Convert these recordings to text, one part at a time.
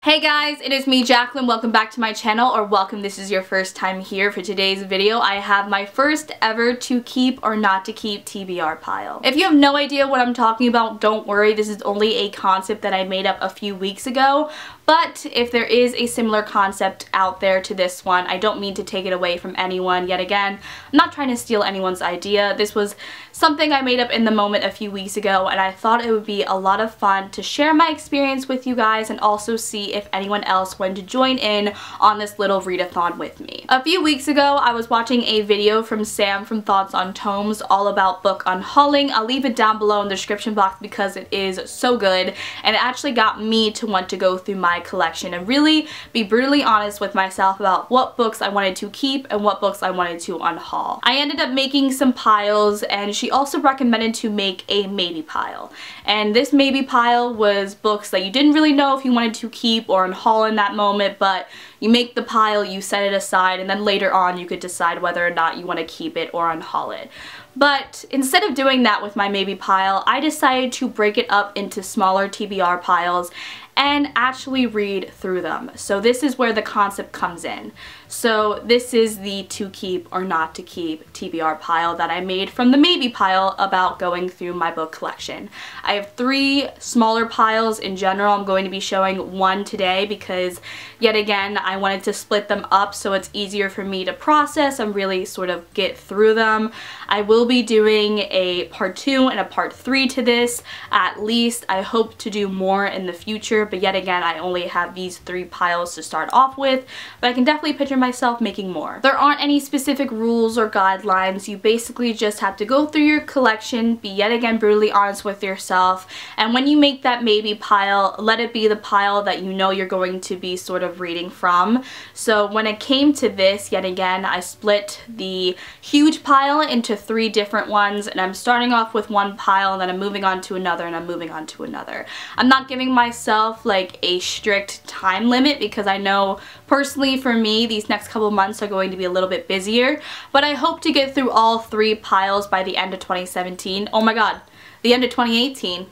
Hey guys, it is me, Jacqueline. Welcome back to my channel, or welcome this is your first time here. For today's video, I have my first ever to keep or not to keep TBR pile. If you have no idea what I'm talking about, don't worry. This is only a concept that I made up a few weeks ago. But if there is a similar concept out there to this one, I don't mean to take it away from anyone. Yet again, I'm not trying to steal anyone's idea. This was something I made up in the moment a few weeks ago, and I thought it would be a lot of fun to share my experience with you guys and also see if anyone else wanted to join in on this little readathon with me. A few weeks ago, I was watching a video from Sam from Thoughts on Tomes all about book unhauling. I'll leave it down below in the description box because it is so good, and it actually got me to want to go through my collection and really be brutally honest with myself about what books I wanted to keep and what books I wanted to unhaul. I ended up making some piles, and she also recommended to make a maybe pile. And this maybe pile was books that you didn't really know if you wanted to keep or unhaul in that moment, but you make the pile, you set it aside, and then later on you could decide whether or not you want to keep it or unhaul it. But instead of doing that with my maybe pile, I decided to break it up into smaller TBR piles and actually read through them. So this is where the concept comes in. So this is the to keep or not to keep TBR pile that I made from the maybe pile about going through my book collection. I have 3 smaller piles in general. I'm going to be showing one today because yet again I wanted to split them up so it's easier for me to process and really sort of get through them. I will be doing a part 2 and a part 3 to this at least. I hope to do more in the future, but yet again I only have these 3 piles to start off with, but I can definitely picture myself making more. There aren't any specific rules or guidelines. You basically just have to go through your collection, be yet again brutally honest with yourself, and when you make that maybe pile, let it be the pile that you know you're going to be sort of reading from. So when it came to this, yet again I split the huge pile into 3 different ones, and I'm starting off with one pile and then I'm moving on to another and I'm moving on to another. I'm not giving myself like a strict time limit because I know personally for me these next couple months are going to be a little bit busier, but I hope to get through all 3 piles by the end of 2017. Oh my god, the end of 2018.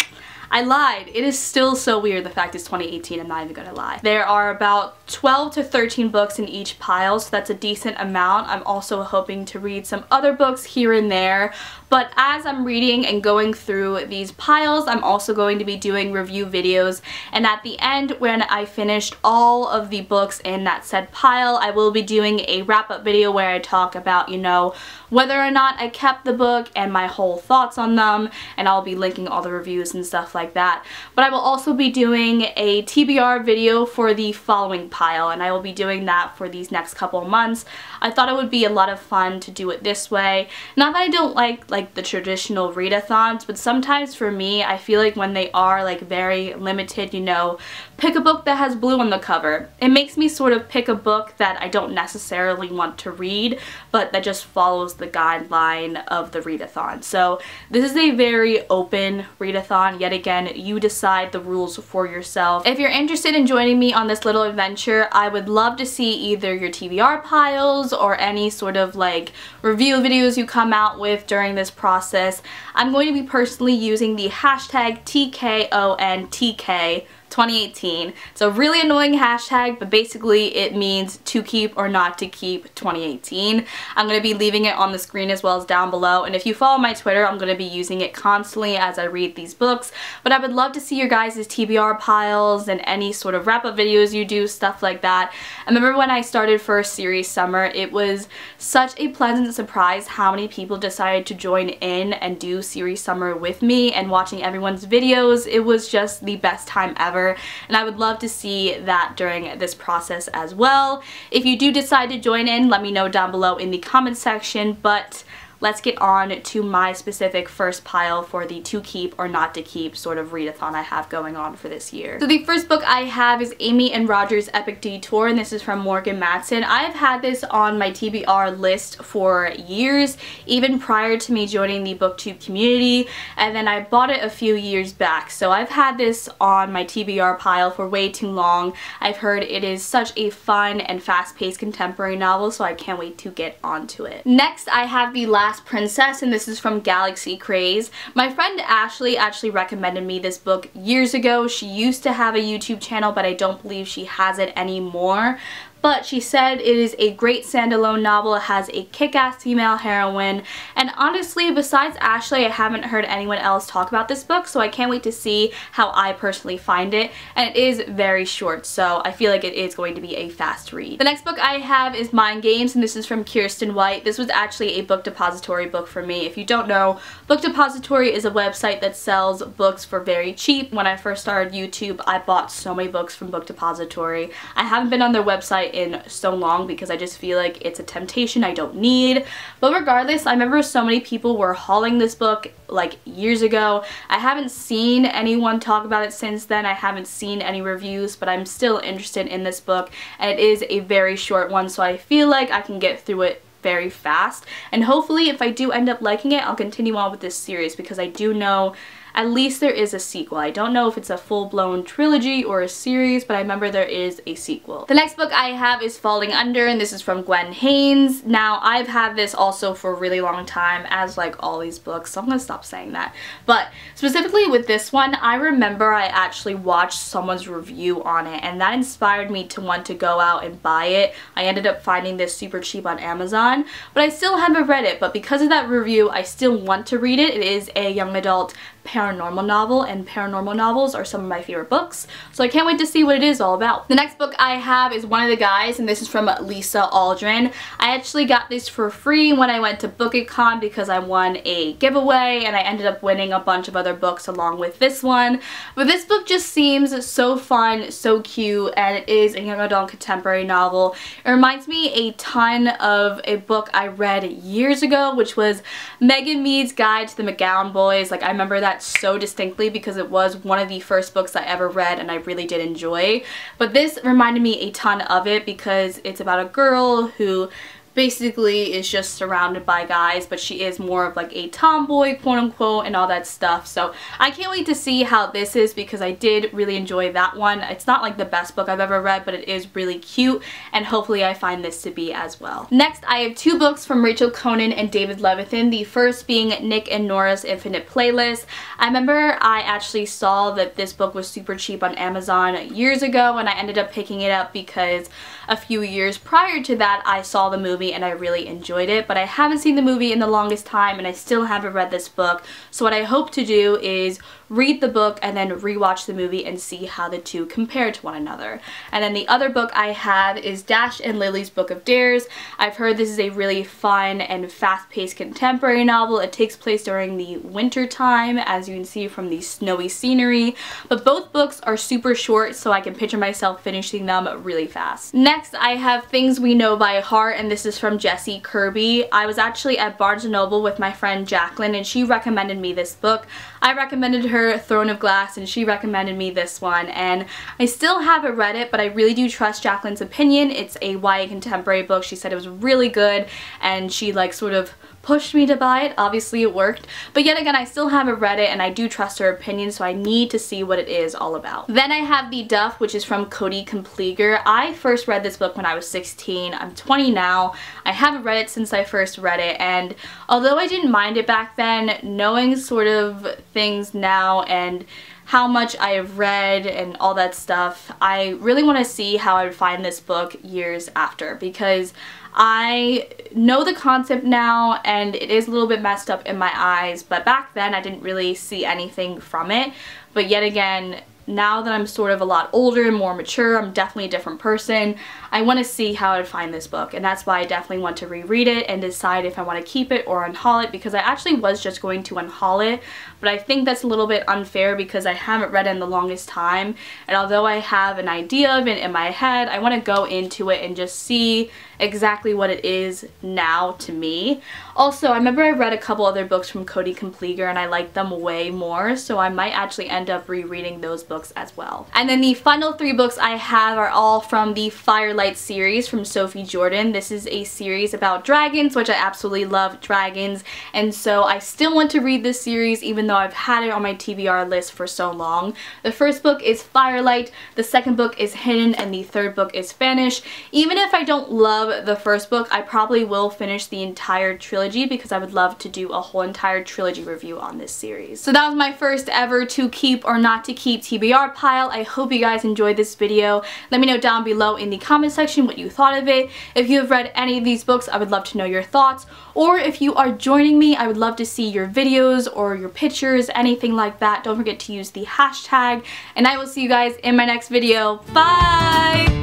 I lied. It is still so weird the fact it's 2018, I'm not even gonna lie. There are about 12 to 13 books in each pile, so that's a decent amount. I'm also hoping to read some other books here and there, but as I'm reading and going through these piles, I'm also going to be doing review videos, and at the end when I finished all of the books in that said pile, I will be doing a wrap-up video where I talk about, you know, whether or not I kept the book and my whole thoughts on them, and I'll be linking all the reviews and stuff like that. But I will also be doing a TBR video for the following pile, and I will be doing that for these next couple of months. I thought it would be a lot of fun to do it this way. Not that I don't like the traditional readathons, but sometimes for me I feel like when they are like very limited, you know, pick a book that has blue on the cover, it makes me sort of pick a book that I don't necessarily want to read, but that just follows the guideline of the readathon. So this is a very open readathon. Yet again, you decide the rules for yourself. If you're interested in joining me on this little adventure, I would love to see either your TBR piles or any sort of like review videos you come out with during this process. I'm going to be personally using the hashtag TKONTK 2018. It's a really annoying hashtag, but basically it means to keep or not to keep 2018. I'm going to be leaving it on the screen as well as down below, and if you follow my Twitter, I'm going to be using it constantly as I read these books. But I would love to see your guys' TBR piles and any sort of wrap-up videos you do, stuff like that. I remember when I started first series summer, it was such a pleasant surprise how many people decided to join in and do series summer with me, and watching everyone's videos, it was just the best time ever. And I would love to see that during this process as well. If you do decide to join in, let me know down below in the comment section, but let's get on to my specific first pile for the to keep or not to keep sort of readathon I have going on for this year. So the first book I have is Amy and Roger's Epic Detour, and this is from Matson. I've had this on my TBR list for years, even prior to me joining the booktube community, and then I bought it a few years back. So I've had this on my TBR pile for way too long. I've heard it is such a fun and fast-paced contemporary novel, so I can't wait to get onto it. Next, I have the last Last Princess, and this is from Galaxy Craze. My friend Ashley actually recommended me this book years ago. She used to have a YouTube channel, but I don't believe she has it anymore. But she said it is a great standalone novel. It has a kick-ass female heroine, and honestly, besides Ashley, I haven't heard anyone else talk about this book, so I can't wait to see how I personally find it. And it is very short, so I feel like it is going to be a fast read. The next book I have is Mind Games, and this is from Kirsten White. This was actually a Book Depository book for me. If you don't know, Book Depository is a website that sells books for very cheap. When I first started YouTube, I bought so many books from Book Depository. I haven't been on their website in so long because I just feel like it's a temptation I don't need. But regardless, I remember so many people were hauling this book like years ago. I haven't seen anyone talk about it since then. I haven't seen any reviews, but I'm still interested in this book, and it is a very short one, so I feel like I can get through it very fast. And hopefully, if I do end up liking it, I'll continue on with this series because I do know at least there is a sequel. I don't know if it's a full-blown trilogy or a series, but I remember there is a sequel. The next book I have is Falling Under, and this is from Gwen Haynes. Now, I've had this also for a really long time, as like all these books, so I'm gonna stop saying that. But specifically with this one, I remember I actually watched someone's review on it, and that inspired me to want to go out and buy it. I ended up finding this super cheap on Amazon, but I still haven't read it. But because of that review, I still want to read it. It is a young adult paranormal novel, and paranormal novels are some of my favorite books, so I can't wait to see what it is all about. The next book I have is One of the Guys, and this is from Lisa Aldrin. I actually got this for free when I went to BookitCon because I won a giveaway, and I ended up winning a bunch of other books along with this one. But this book just seems so fun, so cute, and it is a young adult contemporary novel. It reminds me a ton of a book I read years ago, which was Megan Mead's Guide to the McGowan Boys. Like, I remember that so distinctly because it was one of the first books I ever read and I really did enjoy. But this reminded me a ton of it because it's about a girl who basically is just surrounded by guys, but she is more of like a tomboy, quote unquote, and all that stuff. So I can't wait to see how this is because I did really enjoy that one. It's not like the best book I've ever read, but it is really cute, and hopefully I find this to be as well. Next, I have two books from Rachel Conan and David Levithan, the first being Nick and Nora's Infinite Playlist. I remember I actually saw that this book was super cheap on Amazon years ago, and I ended up picking it up because a few years prior to that I saw the movie and I really enjoyed it, but I haven't seen the movie in the longest time and I still haven't read this book. So what I hope to do is read the book and then rewatch the movie and see how the two compare to one another. And then the other book I have is Dash and Lily's Book of Dares. I've heard this is a really fun and fast-paced contemporary novel. It takes place during the winter time, as you can see from the snowy scenery, but both books are super short, so I can picture myself finishing them really fast. Next, I have Things We Know by Heart, and this is from Jessie Kirby. I was actually at Barnes & Noble with my friend Jacqueline, and she recommended me this book. I recommended her Throne of Glass, and she recommended me this one, and I still haven't read it, but I really do trust Jacqueline's opinion. It's a YA contemporary book. She said it was really good, and she like sort of pushed me to buy it. Obviously it worked, but yet again I still haven't read it and I do trust her opinion, so I need to see what it is all about. Then I have The Duff, which is from Cody Compleger. I first read this book when I was 16. I'm 20 now. I haven't read it since I first read it, and although I didn't mind it back then, knowing sort of things now and how much I have read and all that stuff, I really want to see how I would find this book years after, because I know the concept now and it is a little bit messed up in my eyes, but back then I didn't really see anything from it. But yet again, now that I'm sort of a lot older and more mature, I'm definitely a different person. I want to see how I'd find this book, and that's why I definitely want to reread it and decide if I want to keep it or unhaul it, because I actually was just going to unhaul it, but I think that's a little bit unfair because I haven't read it in the longest time, and although I have an idea of it in my head, I want to go into it and just see exactly what it is now to me. Also, I remember I read a couple other books from Cody Compleger and I liked them way more, so I might actually end up rereading those books books as well. And then the final 3 books I have are all from the Firelight series from Sophie Jordan. This is a series about dragons, which I absolutely love dragons, and so I still want to read this series even though I've had it on my TBR list for so long. The first book is Firelight, the second book is Hidden, and the third book is Vanish. Even if I don't love the first book, I probably will finish the entire trilogy because I would love to do a whole entire trilogy review on this series. So that was my first ever to keep or not to keep TBR pile. I hope you guys enjoyed this video. Let me know down below in the comment section what you thought of it. If you have read any of these books, I would love to know your thoughts. Or if you are joining me, I would love to see your videos or your pictures, anything like that. Don't forget to use the hashtag, and I will see you guys in my next video. Bye!